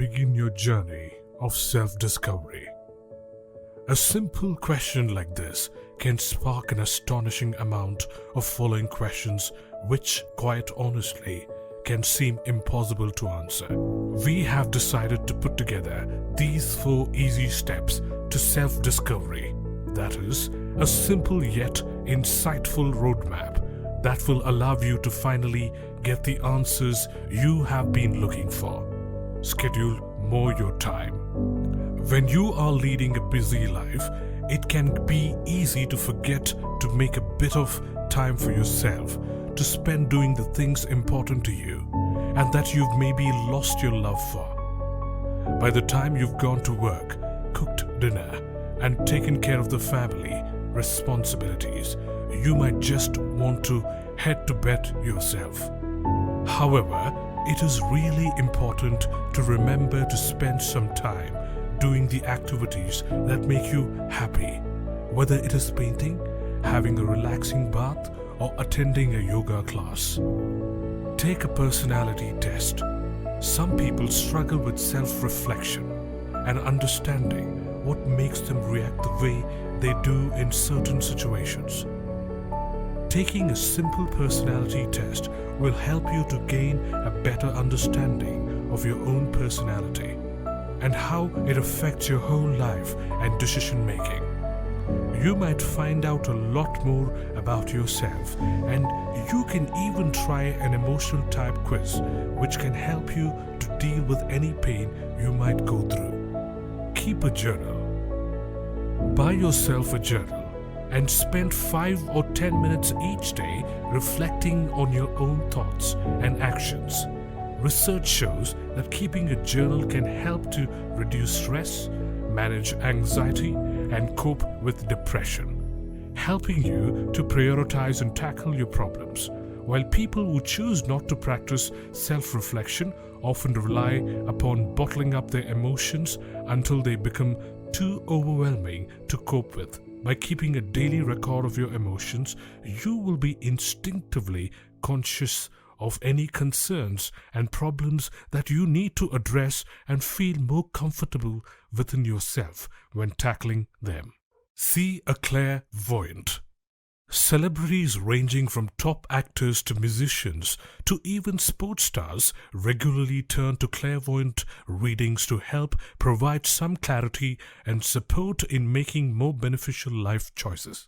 begin your journey of self-discovery. A simple question like this can spark an astonishing amount of following questions which, quite honestly, can seem impossible to answer. We have decided to put together these 4 easy steps to self-discovery. That is, a simple yet insightful roadmap that will allow you to finally get the answers you have been looking for. Schedule more your time. When you are leading a busy life, it can be easy to forget to make a bit of time for yourself, to spend doing the things important to you and that you've maybe lost your love for. By the time you've gone to work, cooked dinner, and taken care of the family responsibilities, you might just want to head to bed yourself. However, it is really important to remember to spend some time doing the activities that make you happy, whether it is painting, having a relaxing bath, or attending a yoga class. Take a personality test. Some people struggle with self-reflection and understanding what makes them react the way they do in certain situations. Taking a simple personality test will help you to gain a better understanding of your own personality and how it affects your whole life and decision making. You might find out a lot more about yourself, and you can even try an emotional type quiz which can help you to deal with any pain you might go through. Keep a journal. Buy yourself a journal and spend 5 or 10 minutes each day reflecting on your own thoughts and actions. Research shows that keeping a journal can help to reduce stress, manage anxiety, and cope with depression, helping you to prioritize and tackle your problems, while people who choose not to practice self-reflection often rely upon bottling up their emotions until they become too overwhelming to cope with. By keeping a daily record of your emotions, you will be instinctively conscious of any concerns and problems that you need to address and feel more comfortable within yourself when tackling them. See a clairvoyant. Celebrities ranging from top actors to musicians to even sports stars regularly turn to clairvoyant readings to help provide some clarity and support in making more beneficial life choices.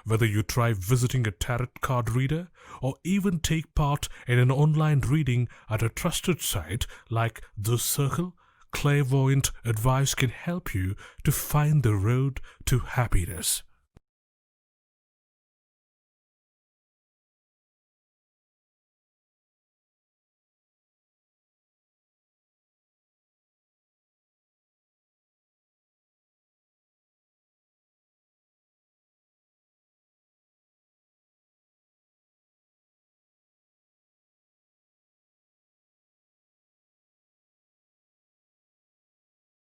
Whether you try visiting a tarot card reader or even take part in an online reading at a trusted site like The Circle, clairvoyant advice can help you to find the road to happiness.